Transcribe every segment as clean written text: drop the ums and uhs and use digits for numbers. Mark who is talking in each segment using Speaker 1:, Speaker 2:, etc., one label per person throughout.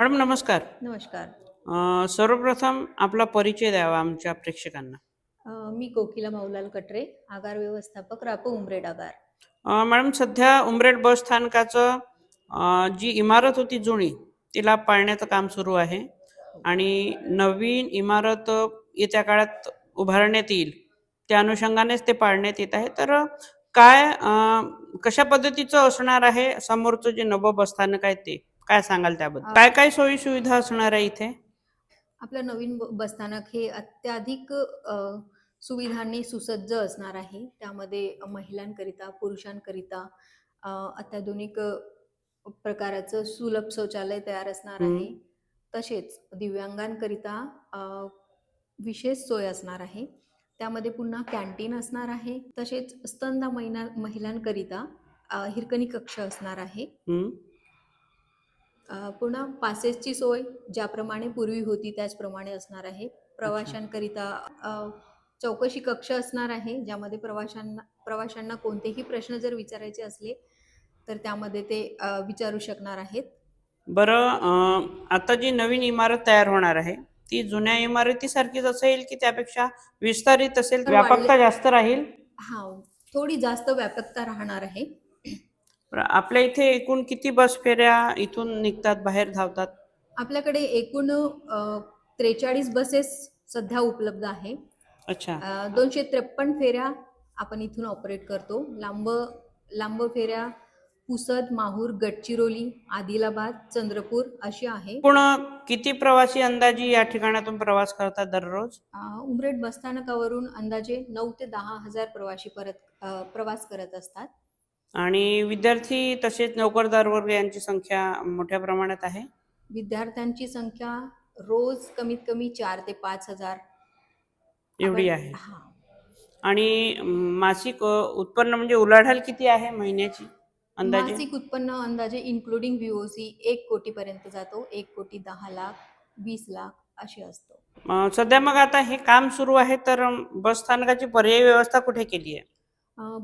Speaker 1: Madam नमस्कार.
Speaker 2: नमस्कार.
Speaker 1: सर्वप्रथम आपला परिचय द्यावा आमच्या प्रेक्षकांना.
Speaker 2: मी कोकिला माऊलाल कटरे, आगार व्यवस्थापक, रापो उमरेड आगार.
Speaker 1: मॅडम सध्या उमरेड बस स्थानकाचं जी इमारत होती जुनी तिला पाडण्याचं काम सुरू आहे आणि नवीन इमारत येत्या काळात उभारण्यात येईल त्या अनुषंगानेच ते पाडण्यात येत आहे. तर कशा पद्धतीचं असणार आहे समोरचं जे नवं बस स्थानक आहे ते काय सांगाल त्याबद्दल? काय काय सोयी सुविधा असणार आहे इथे?
Speaker 2: आपलं नवीन बसस्थानक हे अत्याधिक सुविधांनी सुसज्ज असणार आहे. त्यामध्ये महिलांकरिता, पुरुषांकरिता अत्याधुनिक प्रकाराचं सुलभ शौचालय तयार असणार आहे. तसेच दिव्यांगांकरिता विशेष सोय असणार आहे. त्यामध्ये पुन्हा कॅन्टीन असणार आहे. तसेच स्तनदा महिलांकरिता हिरकणी कक्ष असणार आहे. पुन्हा पासेसची सोय ज्याप्रमाणे पूर्वी होती त्याचप्रमाणे असणार आहे. प्रवाशांकरिता चौकशी कक्ष असणार आहे, ज्यामध्ये प्रवाशांना कोणतेही प्रश्न जर विचारायचे असले तर त्यामध्ये ते विचारू शकणार आहेत.
Speaker 1: बरं, आता जी नवीन इमारत तयार होणार आहे ती जुन्या इमारतीसारखीच असेल की त्यापेक्षा विस्तारित असेल, व्यापकता जास्त राहील?
Speaker 2: हा, थोडी जास्त व्यापकता राहणार आहे.
Speaker 1: आपल्या इथे एकूण किती बस फेऱ्या इथून निघतात, बाहेर धावतात?
Speaker 2: आपल्याकडे एकूण 43 बसेस सध्या उपलब्ध आहे.
Speaker 1: अच्छा.
Speaker 2: 253 फेऱ्या आपण इथून ऑपरेट करतो. लांब फेऱ्या पुसद, माहूर, गडचिरोली, आदिलाबाद, चंद्रपूर अशी आहे.
Speaker 1: पण किती प्रवासी अंदाजी या ठिकाणातून प्रवास करतात दररोज?
Speaker 2: उमरेड बसस्थानकावरून अंदाजे 9 ते 10 हजार प्रवासी प्रवास करत असतात.
Speaker 1: आणि विद्यार्थी तसेच नोकरदार वर्ग यांची संख्या मोठ्या प्रमाणात आहे?
Speaker 2: विद्यार्थ्यांची संख्या रोज कमीत कमी 4 ते 5 हजार
Speaker 1: एवढी आहे. आणि मासिक उत्पन्न म्हणजे उलाढाल किती आहे महिन्याची अंदाजे?
Speaker 2: मासिक उत्पन्न अंदाजे इन्क्लुडिंग व्हीओसी 1 कोटी पर्यंत जातो. 1 कोटी 10 लाख, 20 लाख असे असतो.
Speaker 1: सध्या मग आता हे काम सुरू आहे तर बस स्थानकाची पर्यायी व्यवस्था कुठे केली आहे?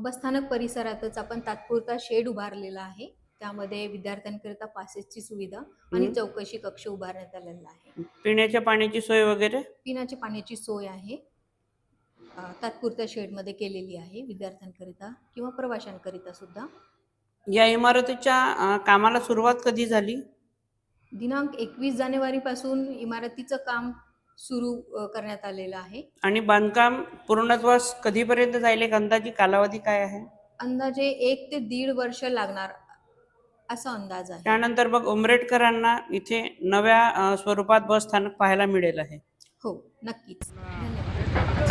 Speaker 2: बसस्थानक परिसरातच आपण तात्पुरता शेड उभारलेला आहे. त्यामध्ये विद्यार्थ्यांकरिता पासेसची सुविधा आणि चौकशी कक्ष उभारण्यात आलेला आहे.
Speaker 1: पिण्याच्या पाण्याची सोय वगैरे?
Speaker 2: पिण्याच्या पाण्याची सोय आहे, तात्पुरत्या शेडमध्ये केलेली आहे विद्यार्थ्यांकरिता किंवा प्रवाशांकरिता सुद्धा.
Speaker 1: या इमारतीच्या कामाला सुरुवात कधी झाली?
Speaker 2: दिनांक 21 जानेवारी पासून इमारतीचं काम सुरू करण्यात आलेलं आहे.
Speaker 1: आणि बांधकाम पूर्णत्वास कधीपर्यंत जाईल, एक अंदाजी कालावधी काय आहे?
Speaker 2: अंदाजे 1 ते 1.5 वर्ष लागणार असा अंदाज आहे.
Speaker 1: त्यानंतर मग उमरेडकरांना इथे नव्या स्वरूपात बस स्थानक पाहायला मिळेल आहे.
Speaker 2: हो, नक्कीच. धन्यवाद.